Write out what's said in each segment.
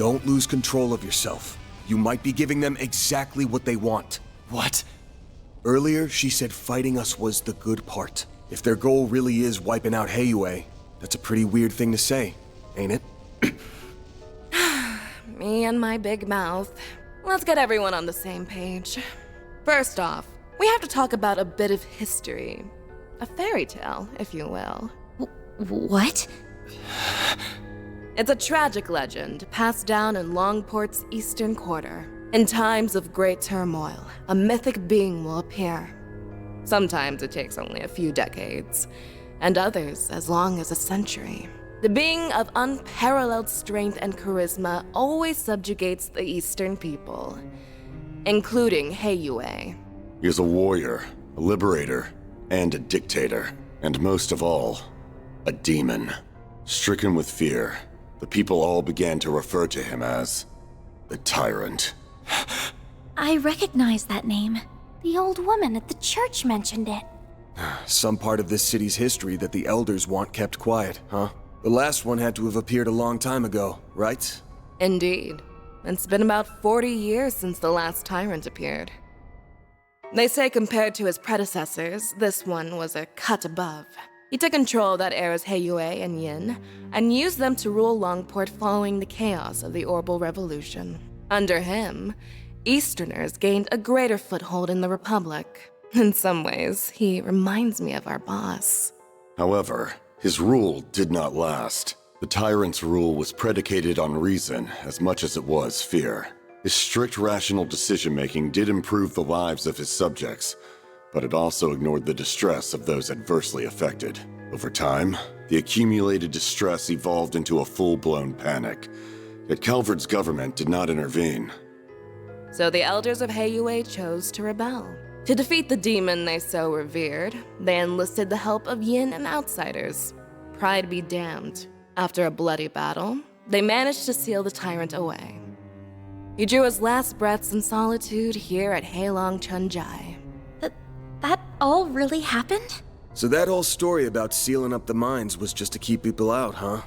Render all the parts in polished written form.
Don't lose control of yourself. You might be giving them exactly what they want. What? Earlier, she said fighting us was the good part. If their goal really is wiping out Heiyue, that's a pretty weird thing to say, ain't it? Me and my big mouth. Let's get everyone on the same page. First off, we have to talk about a bit of history. A fairy tale, if you will. What? It's a tragic legend passed down in Longport's eastern quarter. In times of great turmoil, a mythic being will appear. Sometimes it takes only a few decades, and others as long as a century. The being of unparalleled strength and charisma always subjugates the eastern people, including Heiyue. He is a warrior, a liberator, and a dictator. And most of all, a demon. Stricken with fear, the people all began to refer to him as the Tyrant. I recognize that name. The old woman at the church mentioned it. Some part of this city's history that the elders want kept quiet, huh? The last one had to have appeared a long time ago, right? Indeed. It's been about 40 years since the last tyrant appeared. They say compared to his predecessors, this one was a cut above. He took control of that era's Heiyue and Yin, and used them to rule Longport following the chaos of the Orbal Revolution. Under him, Easterners gained a greater foothold in the Republic. In some ways, he reminds me of our boss. However, his rule did not last. The Tyrant's rule was predicated on reason as much as it was fear. His strict rational decision-making did improve the lives of his subjects, but it also ignored the distress of those adversely affected. Over time, the accumulated distress evolved into a full-blown panic. Yet Calvard's government did not intervene. So the elders of Heiyue chose to rebel. To defeat the demon they so revered, they enlisted the help of Yin and outsiders. Pride be damned. After a bloody battle, they managed to seal the tyrant away. He drew his last breaths in solitude here at Heilong Chunjai. That all really happened? So that whole story about sealing up the mines was just to keep people out, huh?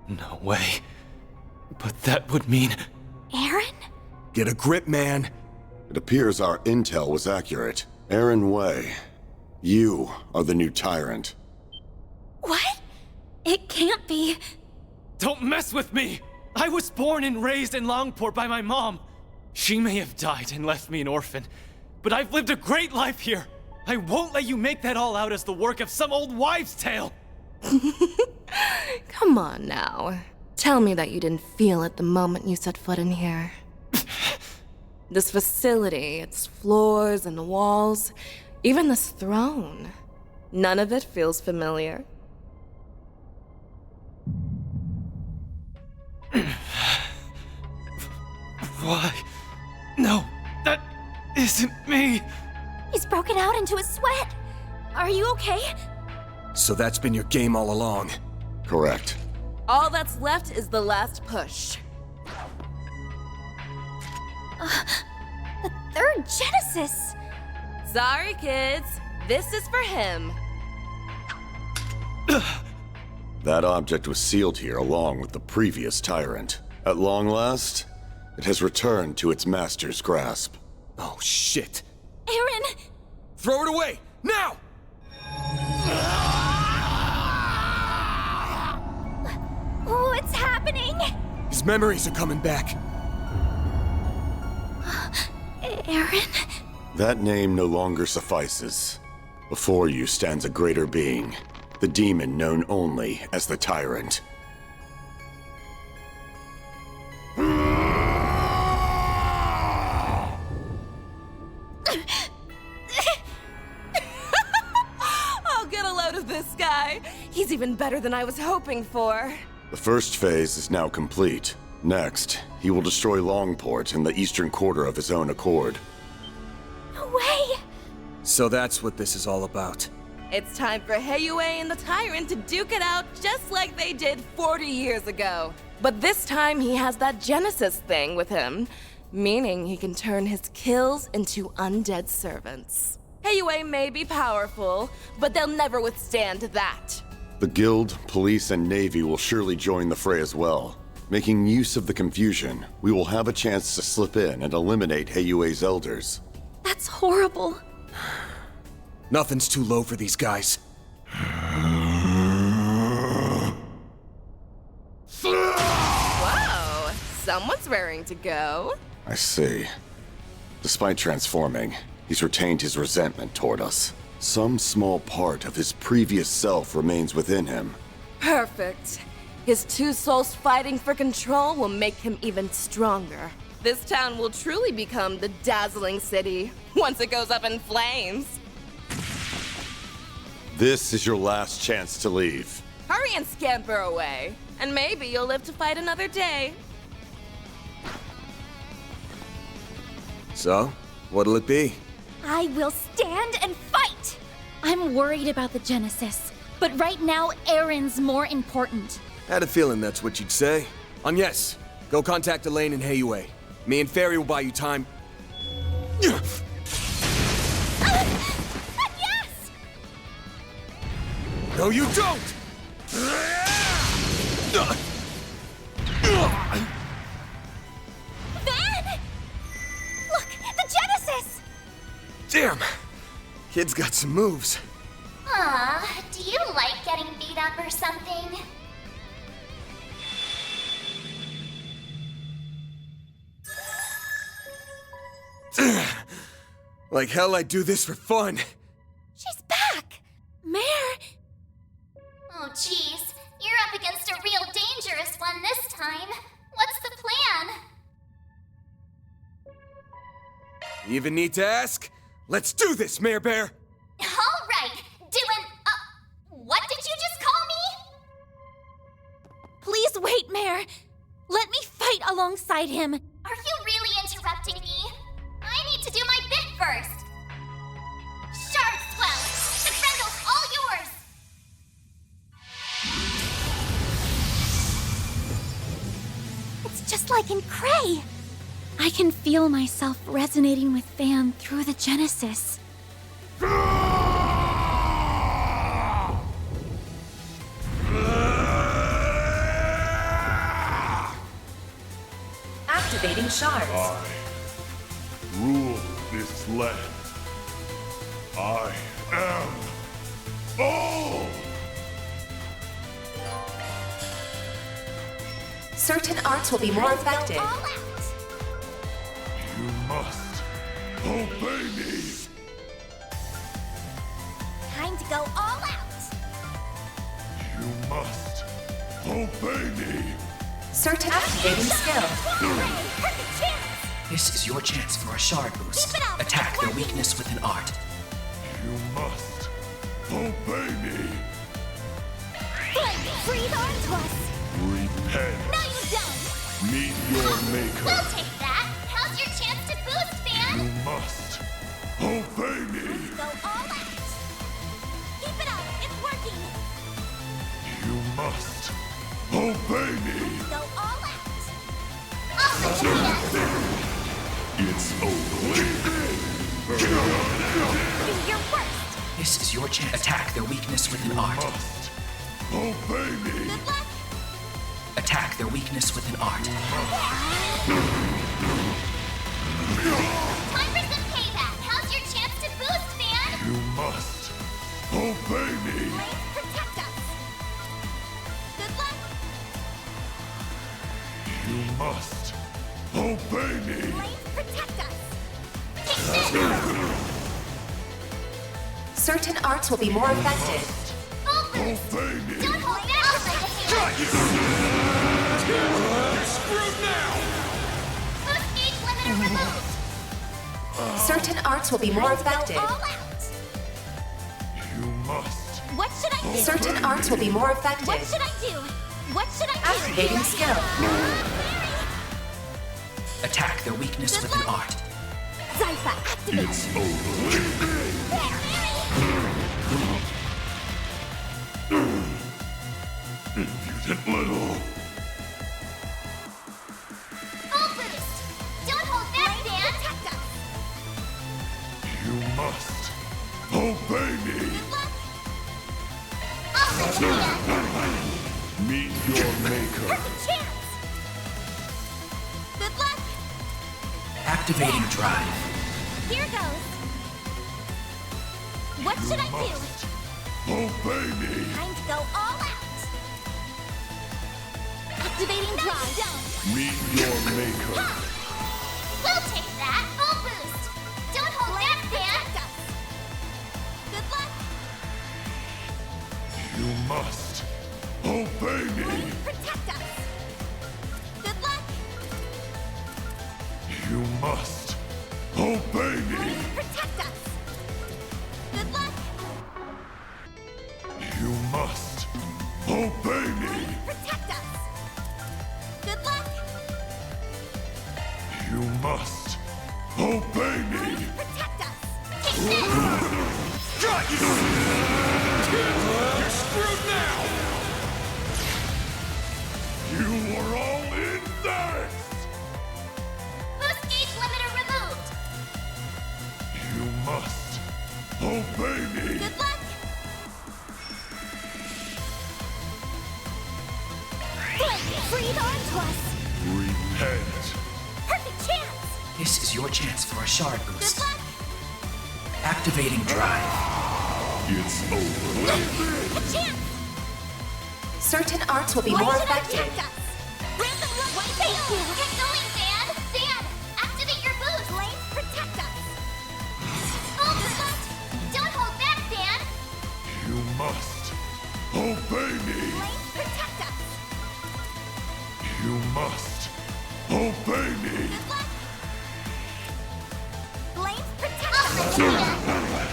No way. But that would mean... Aaron? Get a grip, man! It appears our intel was accurate. Aaron Wei, you are the new Tyrant. What? It can't be. Don't mess with me! I was born and raised in Longport by my mom. She may have died and left me an orphan, but I've lived a great life here. I won't let you make that all out as the work of some old wives' tale. Come on now. Tell me that you didn't feel it the moment you set foot in here. This facility, its floors and walls, even this throne. None of it feels familiar. Why? No, that isn't me. He's broken out into a sweat. Are you okay? So that's been your game all along. Correct. All that's left is the last push. The third Genesis! Sorry, kids. This is for him. That object was sealed here along with the previous Tyrant. At long last, it has returned to its master's grasp. Oh, shit. Aaron! Throw it away! Now! What's happening? His memories are coming back. Aaron? That name no longer suffices. Before you stands a greater being, the demon known only as the Tyrant. I'll get a load of this guy. He's even better than I was hoping for. The first phase is now complete. Next, he will destroy Longport in the eastern quarter of his own accord. No way! So that's what this is all about. It's time for Heiyue and the Tyrant to duke it out just like they did 40 years ago. But this time he has that Genesis thing with him, meaning he can turn his kills into undead servants. Heiyue may be powerful, but they'll never withstand that. The Guild, Police, and Navy will surely join the fray as well. Making use of the confusion, we will have a chance to slip in and eliminate Heiyue's elders. That's horrible. Nothing's too low for these guys. Whoa, someone's raring to go. I see. Despite transforming, he's retained his resentment toward us. Some small part of his previous self remains within him. Perfect. His two souls fighting for control will make him even stronger. This town will truly become the dazzling city once it goes up in flames. This is your last chance to leave. Hurry and scamper away, and maybe you'll live to fight another day. So, what'll it be? I will stand and fight! I'm worried about the Genesis, but right now, Aaron's more important. Had a feeling that's what you'd say. Yes, go contact Elaine and Heiyue. Me and Fairy will buy you time. Yes! No, you don't! Van! Look, the Genesis! Damn! Kid's got some moves. Aw, do you like getting beat up or something? Like hell I'd do this for fun. She's back! Mare! Oh geez, you're up against a real dangerous one this time. What's the plan? You even need to ask? Let's do this, Mare Bear! Alright, doing, what did you just call me? Please wait, Mare! Let me fight alongside him! Are you really interrupting me? I need to do my bit first. Shard Swell, the Grendel's all yours! It's just like in Cray! I can feel myself resonating with Van through the Genesis. Activating shards. I rule this land. I am all! Certain arts will be more effective. All out! You must obey me! Time to go all out! You must obey me! Certain activating skill. Perfect chance! This is your chance for a shard boost. Keep it up. Attack their weakness with an art. You must obey me! Flame, breathe onto us! Repent! No, you don't! Meet your maker! We'll take that! How's your chance to boost, You Van? must obey me! Go all out! Keep it up! It's working! You must obey me! Go all out! I'll let you know! It's over. Do your worst! This is your chance. Attack their weakness with an art. Must obey me! Good luck! Attack their weakness with an art. Time for some payback! How's your chance to boost, Van? You must obey me! Flames, protect us! Good luck! You must obey me! Flames, protect us! Take this! Certain arts will be more effective. Full boost! Obey me! Don't hold back! I'll let you You're screwed now! Boost gauge limiter removed! Certain arts will be more Go effective. all out! You must What should I do? Certain arts will be more What effective. should I do? What should I do? Activating skill. Attack their weakness with an art. Zypha, activate! It's over. Impudent little. Full boost! Don't hold back, Van! Protect us! You must obey me! Good luck! I'll let you know! Meet your maker. Perfect chance! Activating drive. Here goes. What should I do? Obey me. Time to go all out. Activating drive. Meet your maker. Ha! We'll take that. Full boost. Don't hold back, Dan. Good luck. You must obey me. Protect us. Good luck. You must obey me. Protect us. Good luck. You must obey me. Protect us. Good luck. You must obey me. Protect us. Take this. Got you! You're screwed now! You are all in this! Boost gauge limiter removed. You must obey me. Good luck. Breathe on to us. Repent. Perfect chance. This is your chance for a shard Good boost. luck. Activating drive. It's over. A chance. Certain arts will be Why more should I effective. protect us? Random run. Thank you. Get going, Dan. Dan, activate your boost. Flame, protect us. Full boost. Don't hold back, Dan. You must obey me. Flame, protect us. You must obey me. Good luck. Flame, protect us.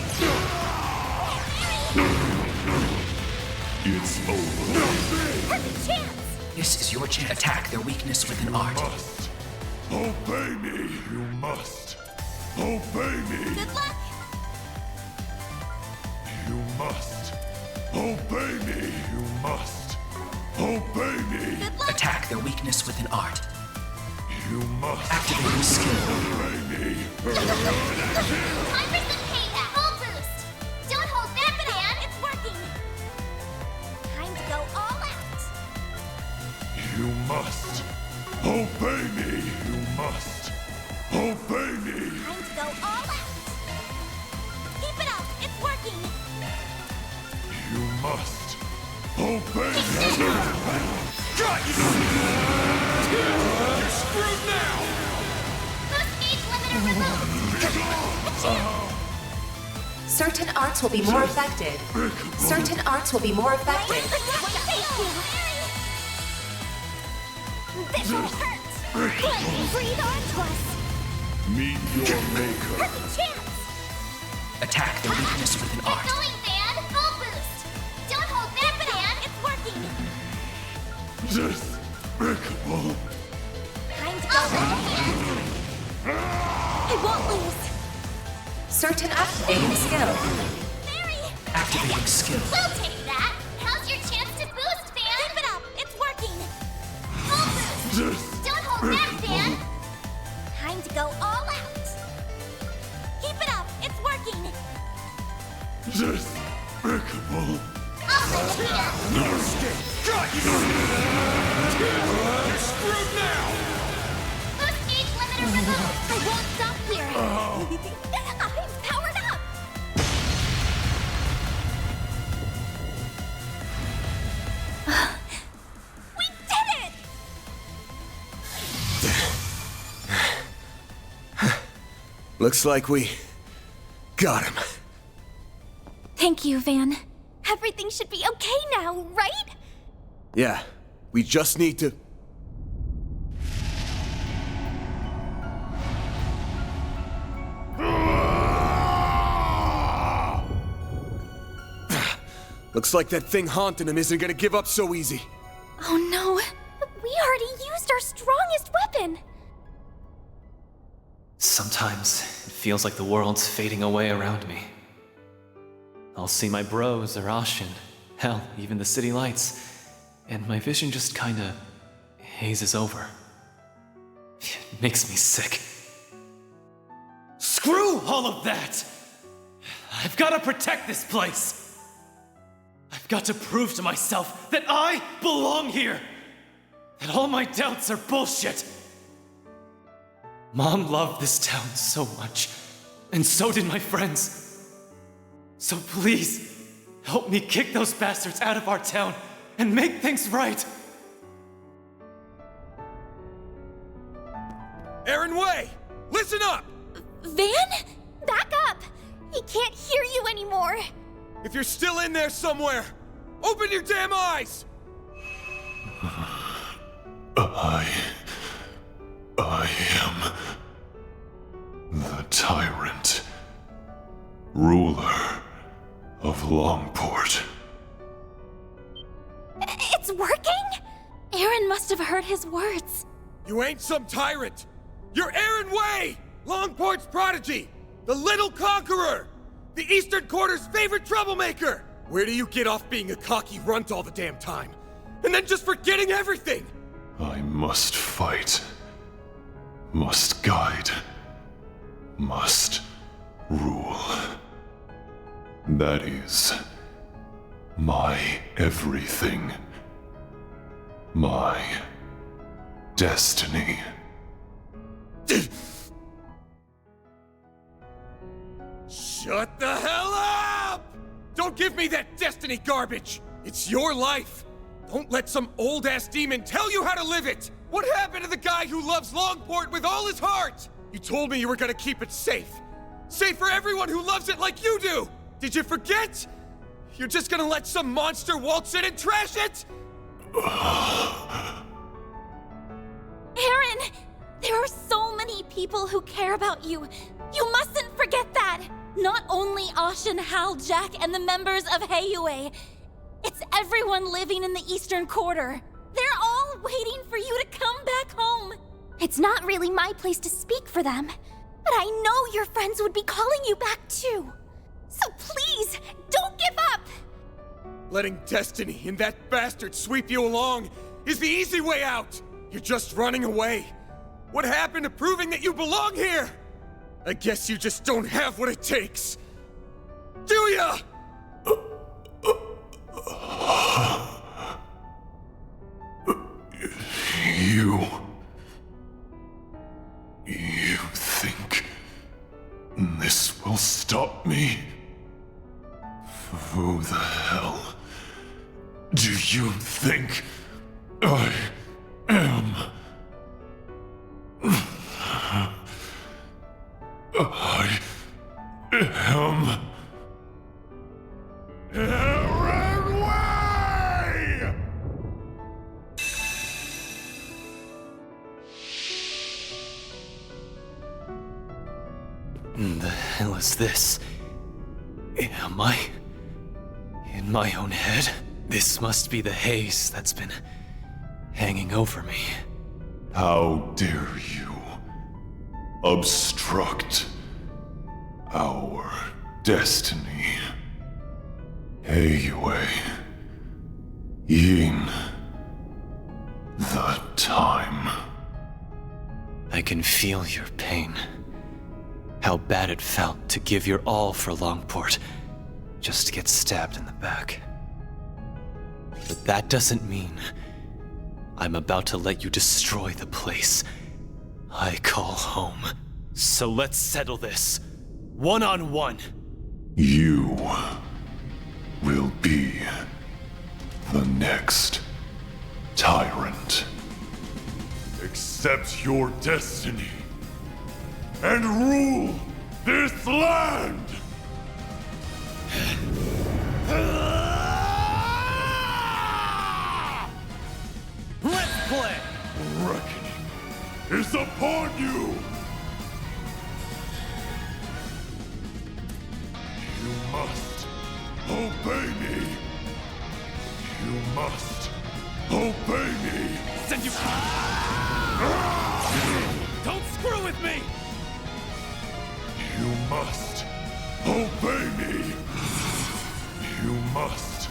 It's over. Perfect chance. This is your chance. Attack their weakness with an art. Must obey me. You must obey me. Good luck. You must obey me. You must obey me. Good luck. Attack their weakness with an art. You must Activating skill. obey me. 100% payback. Full boost. Don't hold back, Dan. It's working. Time to go all out. You must obey me. You must obey me. Time to go all out. Keep it up. It's working. You must obey me. Got you! You're screwed now! Boost gauge limiter removed. Certain arts will be more effective. Certain arts will be more effective. Thank you. This will hurt. Breathe on to us. Meet your maker. Perfect chance. Attack their weakness with an Get art. going, Dan. Full boost. Don't hold back, Dan. It's working. Despicable. Time to go all in. I won't lose. Certain activating skill. Mary, Activating skill. we'll take that. How's your chance to boost, Dan? Keep it up. It's working. Full boost. Don't hold back, Dan. Time to go all out. Keep it up. It's working. Despicable. I'll let you down. No escape. Got you! You're screwed now! Boost gauge limiter removed. I won't stop here. I'm powered up. We did it! Looks like we got him. Thank you, Van. Everything should be okay now, right? Yeah, we just need to... Looks like that thing haunting him isn't gonna give up so easy. Oh no, we already used our strongest weapon. Sometimes it feels like the world's fading away around me. I'll see my bros or Ashin, hell, even the city lights, and my vision just kinda hazes over. It makes me sick. Screw all of that! I've gotta protect this place! I've got to prove to myself that I belong here! That all my doubts are bullshit! Mom loved this town so much, and so did my friends. So please, help me kick those bastards out of our town and make things right. Aaron Way, listen up! Van? Back up! He can't hear you anymore! If you're still in there somewhere, open your damn eyes! I am the tyrant, ruler of Longport. It's working? Aaron must have heard his words. You ain't some tyrant! You're Aaron Way! Longport's prodigy! The Little Conqueror! The Eastern Quarter's favorite troublemaker! Where do you get off being a cocky runt all the damn time? And then just forgetting everything? I must fight, must guide, must rule. That is my everything. My destiny. Shut the hell up! Don't give me that destiny garbage! It's your life! Don't let some old-ass demon tell you how to live it! What happened to the guy who loves Longport with all his heart? You told me you were gonna keep it safe. Safe for everyone who loves it like you do! Did you forget? You're just gonna let some monster waltz in and trash it? Aaron! There are so many people who care about you. You mustn't forget that! Not only Ashen, Hal, Jack, and the members of Heiyue. It's everyone living in the Eastern Quarter. They're all waiting for you to come back home. It's not really my place to speak for them, but I know your friends would be calling you back too. So please, don't give up! Letting destiny and that bastard sweep you along is the easy way out! You're just running away. What happened to proving that you belong here? I guess you just don't have what it takes. Do ya? You think this will stop me? Who the hell do you think I am? I am Aaron Way! The hell is this? Am I in my own head? This must be the haze that's been hanging over me. How dare you obstruct our destiny? Heiyue, Yin, the time. I can feel your pain. How bad it felt to give your all for Longport, just to get stabbed in the back. But that doesn't mean I'm about to let you destroy the place I call home. So let's settle this, one-on-one. You will be the next tyrant. Accept your destiny and rule this land! Let's play! Reckoning is upon you! You must obey me! You must obey me! Send you... Don't screw with me! You must obey me! You must...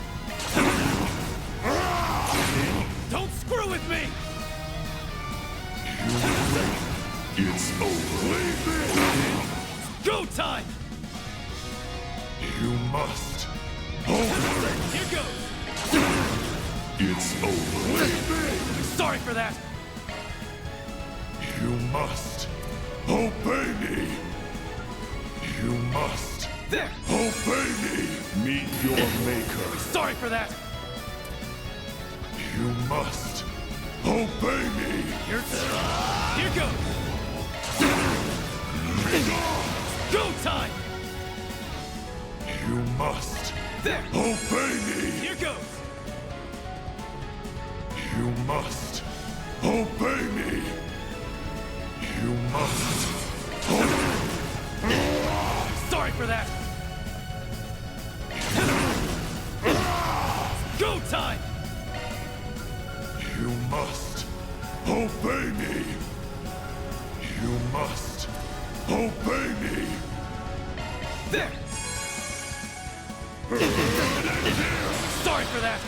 Don't screw with me! It's over. Leave me! Go time! You must obey. Here goes! It's over. Leave me! Sorry for that! You must Obey me. You must. There! Obey me. Meet your maker. Sorry for that! You must. Obey me. Here goes! Go time! You must. There! Obey me. Here goes! You must. Obey me. You must. Sorry for that! Go time! You must. Obey me. You must. Obey me. There! Sorry for that!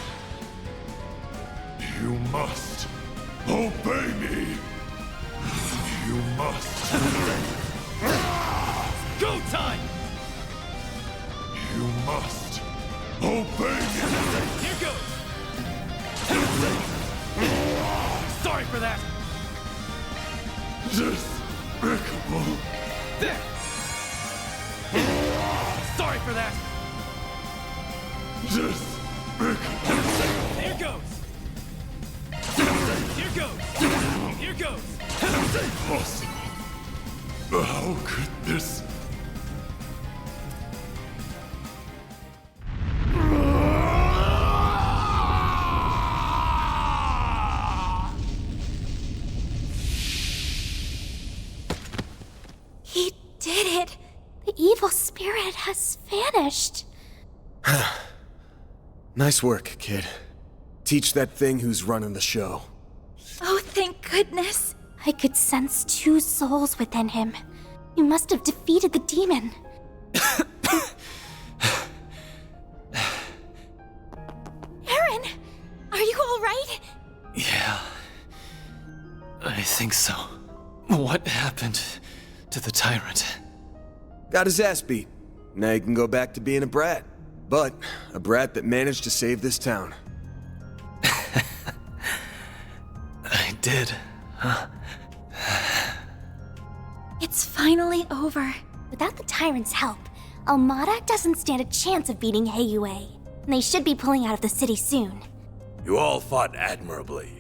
You must. Obey me. You must. Go time! You must. Obey me. Here goes! Sorry for that! Despicable. There! Sorry for that! Despicable. Here goes! Here goes! Here goes! Impossible. How could this... He did it! The evil spirit has vanished. Nice work, kid. Teach that thing who's running the show. Oh, thank goodness. I could sense 2 souls within him. You must have defeated the demon. Aaron! Are you alright? Yeah. I think so. What happened to the tyrant? Got his ass beat. Now he can go back to being a brat. But a brat that managed to save this town. I did, huh? It's finally over. Without the tyrant's help, Almada doesn't stand a chance of beating Heiyue. And they should be pulling out of the city soon. You all fought admirably.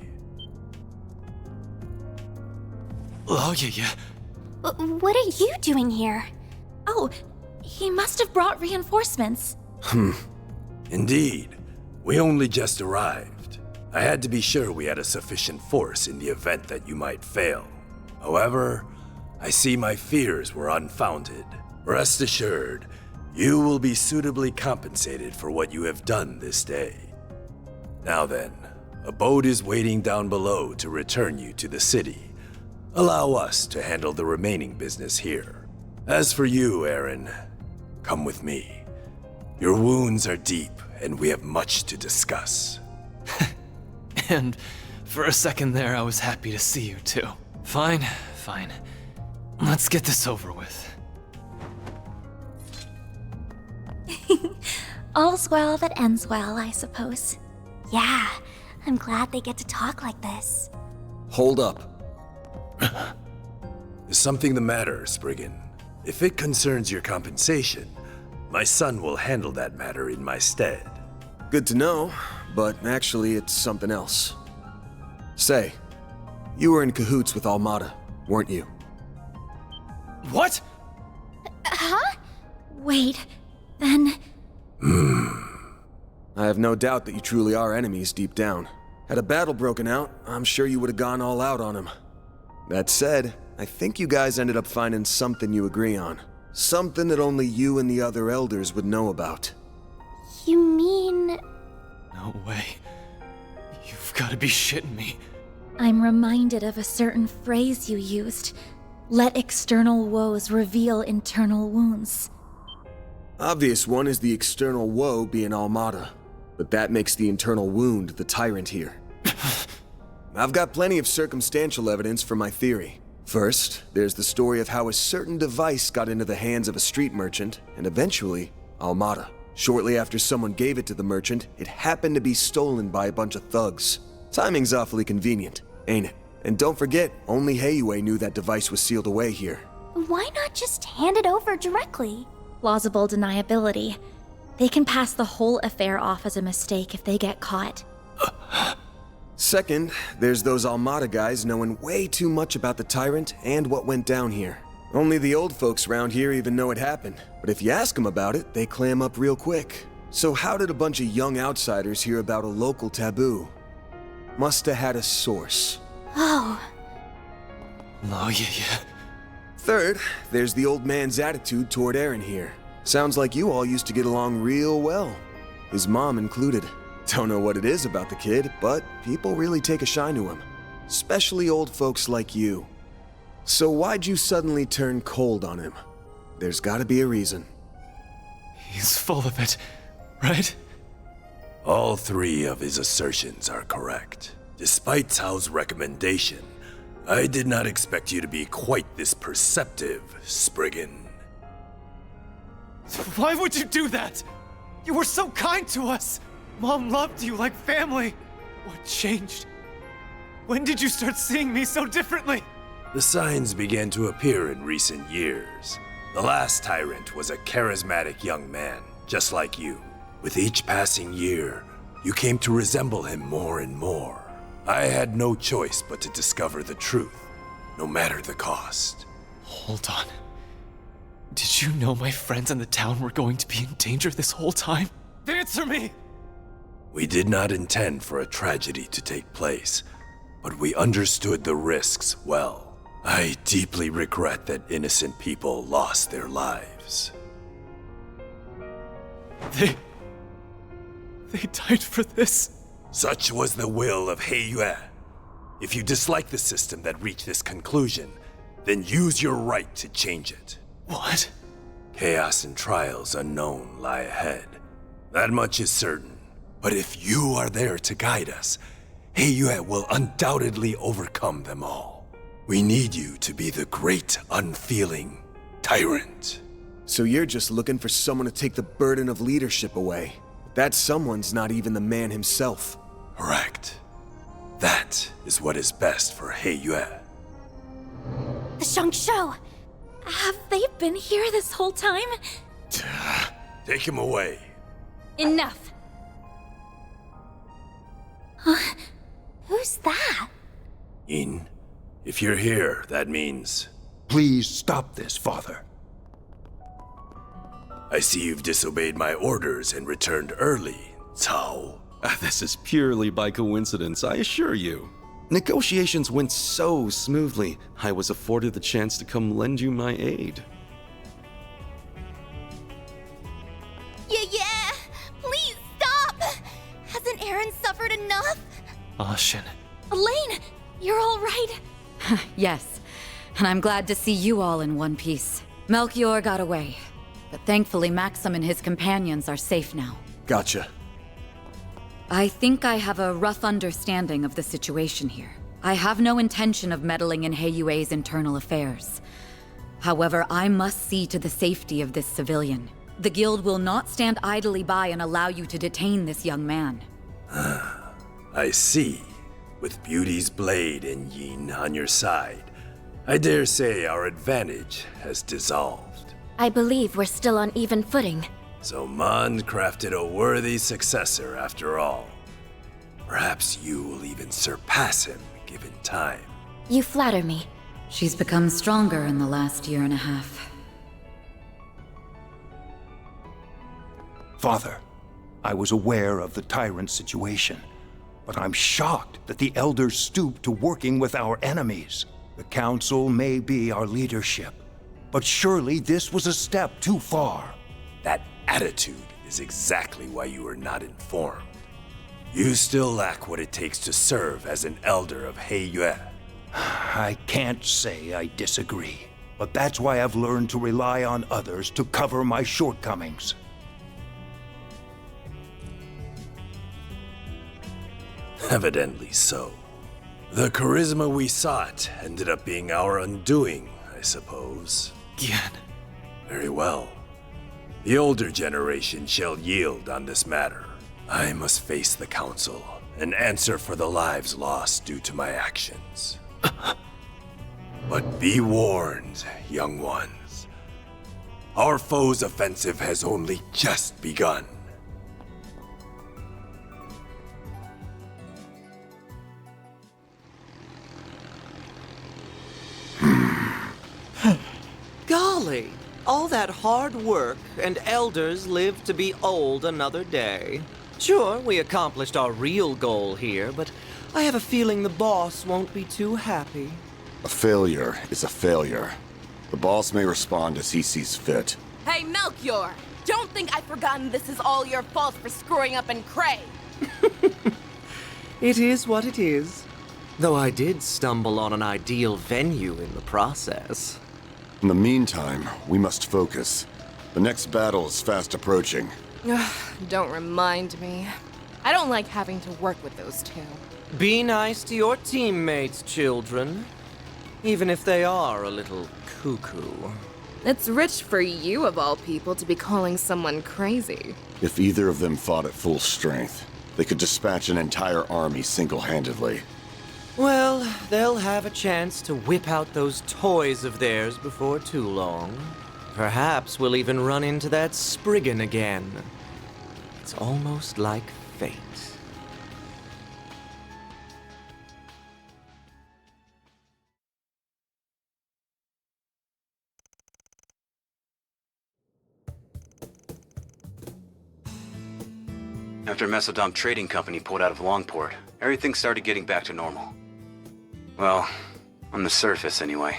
Oh, yeah. What are you doing here? Oh, he must have brought reinforcements. Indeed. We only just arrived. I had to be sure we had a sufficient force in the event that you might fail. However, I see my fears were unfounded. Rest assured, you will be suitably compensated for what you have done this day. Now then, a boat is waiting down below to return you to the city. Allow us to handle the remaining business here. As for you, Aaron, come with me. Your wounds are deep, and we have much to discuss. And for a second there, I was happy to see you too. Fine. Let's get this over with. All's well that ends well, I suppose. Yeah, I'm glad they get to talk like this. Hold up. Is something the matter, Spriggan? If it concerns your compensation, my son will handle that matter in my stead. Good to know, but actually it's something else. Say, you were in cahoots with Almada, weren't you? What? Huh? Wait, then... I have no doubt that you truly are enemies deep down. Had a battle broken out, I'm sure you would have gone all out on him. That said, I think you guys ended up finding something you agree on. Something that only you and the other elders would know about. You mean... No way. You've got to be shitting me. I'm reminded of a certain phrase you used. Let external woes reveal internal wounds. Obvious one is the external woe being Almada, but that makes the internal wound the tyrant here. I've got plenty of circumstantial evidence for my theory. First, there's the story of how a certain device got into the hands of a street merchant, and eventually, Almada. Shortly after someone gave it to the merchant, it happened to be stolen by a bunch of thugs. Timing's awfully convenient, ain't it? And don't forget, only Heiyue knew that device was sealed away here. Why not just hand it over directly? Plausible deniability. They can pass the whole affair off as a mistake if they get caught. Second, there's those Almada guys knowing way too much about the Tyrant and what went down here. Only the old folks around here even know it happened, but if you ask them about it, they clam up real quick. So how did a bunch of young outsiders hear about a local taboo? Musta had a source. Oh. Oh, yeah. Third, there's the old man's attitude toward Aaron here. Sounds like you all used to get along real well. His mom included. Don't know what it is about the kid, but people really take a shine to him. Especially old folks like you. So why'd you suddenly turn cold on him? There's gotta be a reason. He's full of it, right? All three of his assertions are correct. Despite Tao's recommendation, I did not expect you to be quite this perceptive, Spriggan. Why would you do that? You were so kind to us! Mom loved you like family! What changed? When did you start seeing me so differently? The signs began to appear in recent years. The last tyrant was a charismatic young man, just like you. With each passing year, you came to resemble him more and more. I had no choice but to discover the truth, no matter the cost. Hold on. Did you know my friends in the town were going to be in danger this whole time? Answer me! We did not intend for a tragedy to take place, but we understood the risks well. I deeply regret that innocent people lost their lives. They died for this? Such was the will of Heiyue. If you dislike the system that reached this conclusion, then use your right to change it. What? Chaos and trials unknown lie ahead. That much is certain. But if you are there to guide us, Heiyue will undoubtedly overcome them all. We need you to be the great, unfeeling tyrant. So you're just looking for someone to take the burden of leadership away. That someone's not even the man himself. Correct. That is what is best for Heiyue. The Shangshou! Have they been here this whole time? Take him away. Enough. Who's that? Yin, if you're here, that means... Please stop this, Father. I see you've disobeyed my orders and returned early, Cao. This is purely by coincidence, I assure you. Negotiations went so smoothly, I was afforded the chance to come lend you my aid. Yeah! Please stop! Hasn't Aaron suffered enough? Ashen. Elaine, you're all right. Yes, and I'm glad to see you all in one piece. Melchior got away, but thankfully Maxim and his companions are safe now. Gotcha. I think I have a rough understanding of the situation here. I have no intention of meddling in Heiyue's internal affairs. However, I must see to the safety of this civilian. The guild will not stand idly by and allow you to detain this young man. I see. With Beauty's blade and Yin on your side, I dare say our advantage has dissolved. I believe we're still on even footing. So Mond crafted a worthy successor after all. Perhaps you will even surpass him, given time. You flatter me. She's become stronger in the last year and a half. Father, I was aware of the tyrant situation, but I'm shocked that the elders stooped to working with our enemies. The council may be our leadership, but surely this was a step too far. That attitude is exactly why you are not informed. You still lack what it takes to serve as an elder of Heiyue. I can't say I disagree, but that's why I've learned to rely on others to cover my shortcomings. Evidently so. The charisma we sought ended up being our undoing, I suppose. Gian. Very well. The older generation shall yield on this matter. I must face the council and answer for the lives lost due to my actions. But be warned, young ones. Our foe's offensive has only just begun. Golly, all that hard work, and elders live to be old another day. Sure, we accomplished our real goal here, but I have a feeling the boss won't be too happy. A failure is a failure. The boss may respond as he sees fit. Hey, Melchior! Don't think I've forgotten this is all your fault for screwing up in Cray! It is what it is. Though I did stumble on an ideal venue in the process. In the meantime, we must focus. The next battle is fast approaching. Don't remind me. I don't like having to work with those two. Be nice to your teammates, children. Even if they are a little cuckoo. It's rich for you, of all people, to be calling someone crazy. If either of them fought at full strength, they could dispatch an entire army single-handedly. Well, they'll have a chance to whip out those toys of theirs before too long. Perhaps we'll even run into that Spriggan again. It's almost like fate. After Mesodom Trading Company pulled out of Longport, everything started getting back to normal. Well, on the surface anyway.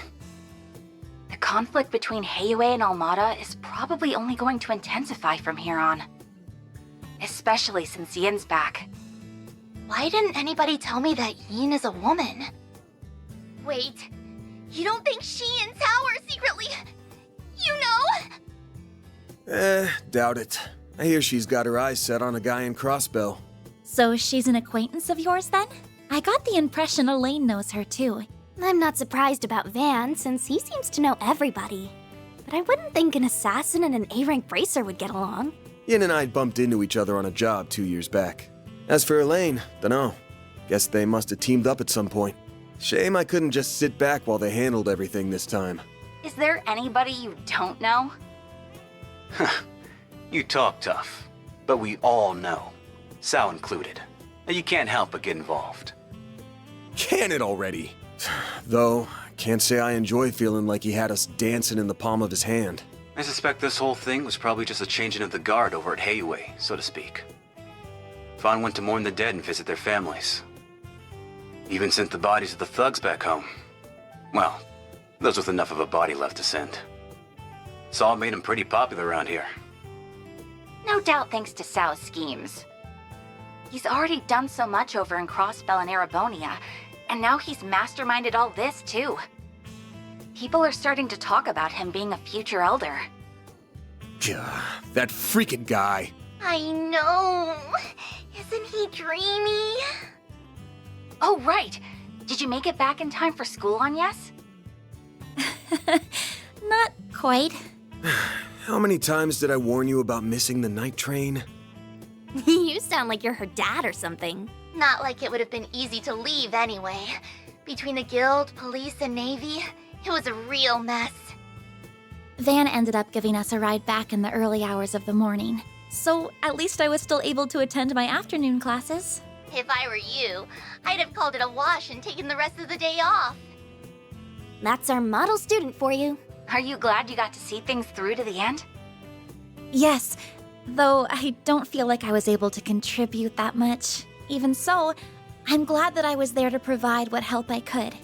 The conflict between Heiyue and Almada is probably only going to intensify from here on. Especially since Yin's back. Why didn't anybody tell me that Yin is a woman? Wait, you don't think she and Tao are secretly... you know? Doubt it. I hear she's got her eyes set on a guy in Crossbell. So she's an acquaintance of yours then? I got the impression Elaine knows her too. I'm not surprised about Van, since he seems to know everybody. But I wouldn't think an assassin and an A-rank bracer would get along. Yin and I bumped into each other on a job 2 years back. As for Elaine, dunno. Guess they must have teamed up at some point. Shame I couldn't just sit back while they handled everything this time. Is there anybody you don't know? You talk tough, but we all know. Sal included. And you can't help but get involved. Can it already? Though, can't say I enjoy feeling like he had us dancing in the palm of his hand. I suspect this whole thing was probably just a changing of the guard over at Heiyue, so to speak. Vaughn went to mourn the dead and visit their families. Even sent the bodies of the thugs back home. Well, those with enough of a body left to send. Saul made him pretty popular around here. No doubt thanks to Sal's schemes. He's already done so much over in Crossbell and Erebonia, and now he's masterminded all this too. People are starting to talk about him being a future elder. Gah, that freaking guy. I know. Isn't he dreamy? Oh, right. Did you make it back in time for school on Yes? Not quite. How many times did I warn you about missing the night train? You sound like you're her dad or something. Not like it would have been easy to leave anyway. Between the guild, police, and navy, it was a real mess. Van ended up giving us a ride back in the early hours of the morning. So at least I was still able to attend my afternoon classes. If I were you, I'd have called it a wash and taken the rest of the day off. That's our model student for you. Are you glad you got to see things through to the end? Yes, though I don't feel like I was able to contribute that much. Even so, I'm glad that I was there to provide what help I could.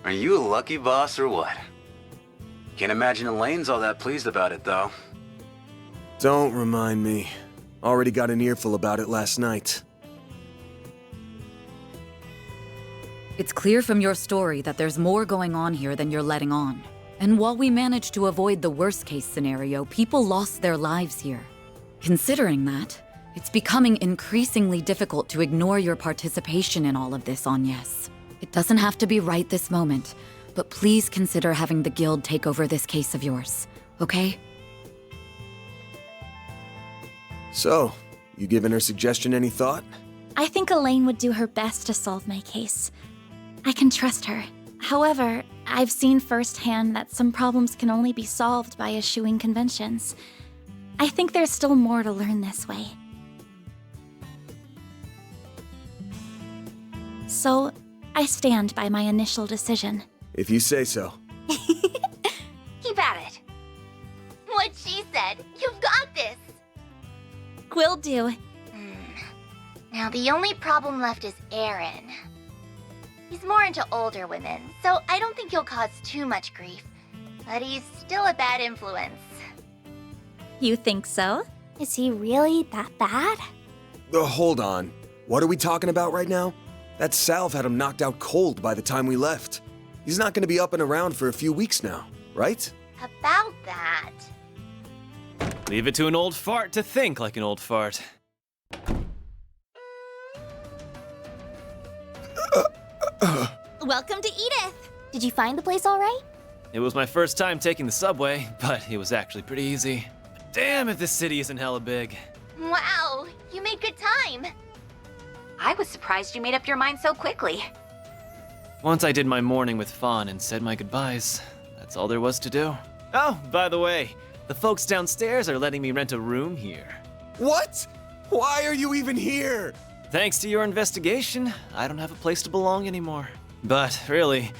Are you a lucky boss or what? Can't imagine Elaine's all that pleased about it, though. Don't remind me. Already got an earful about it last night. It's clear from your story that there's more going on here than you're letting on. And while we managed to avoid the worst-case scenario, people lost their lives here. Considering that, it's becoming increasingly difficult to ignore your participation in all of this on Yes. It doesn't have to be right this moment, but please consider having the guild take over this case of yours, okay? So, you giving her suggestion any thought? I think Elaine would do her best to solve my case. I can trust her. However, I've seen firsthand that some problems can only be solved by eschewing conventions. I think there's still more to learn this way. So, I stand by my initial decision. If you say so. Keep at it. What she said. You've got this. Will do. Now, the only problem left is Aaron. He's more into older women, so I don't think he'll cause too much grief. But he's still a bad influence. You think so? Is he really that bad? Hold on. What are we talking about right now? That salve had him knocked out cold by the time we left. He's not going to be up and around for a few weeks now, right? About that. Leave it to an old fart to think like an old fart. Welcome to Edith. Did you find the place all right? It was my first time taking the subway, but it was actually pretty easy. Damn if this city isn't hella big. Wow, you made good time. I was surprised you made up your mind so quickly. Once I did my morning with Fawn and said my goodbyes, that's all there was to do. Oh, by the way, the folks downstairs are letting me rent a room here. What? Why are you even here? Thanks to your investigation, I don't have a place to belong anymore. But really,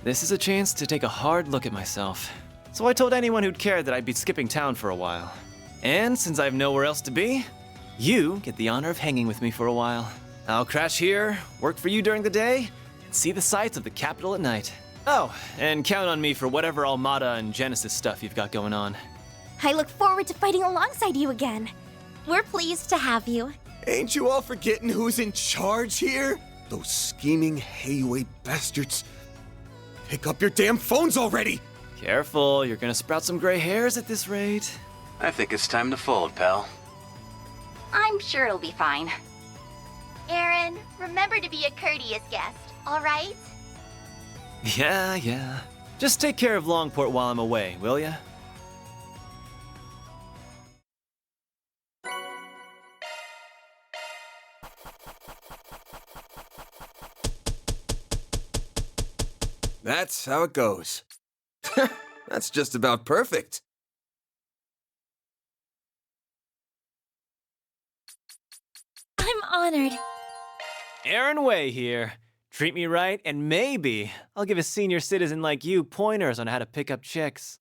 this is a chance to take a hard look at myself. So I told anyone who'd care that I'd be skipping town for a while. And since I have nowhere else to be, you get the honor of hanging with me for a while. I'll crash here, work for you during the day, and see the sights of the capital at night. Oh, and count on me for whatever Armada and Genesis stuff you've got going on. I look forward to fighting alongside you again. We're pleased to have you. Ain't you all forgetting who's in charge here? Those scheming Heiyue bastards. Pick up your damn phones already! Careful, you're gonna sprout some gray hairs at this rate. I think it's time to fold, pal. I'm sure it'll be fine. Aaron, remember to be a courteous guest, all right? Yeah. Just take care of Longport while I'm away, will ya? That's how it goes. That's just about perfect. I'm honored. Aaron Way here. Treat me right, and maybe I'll give a senior citizen like you pointers on how to pick up chicks.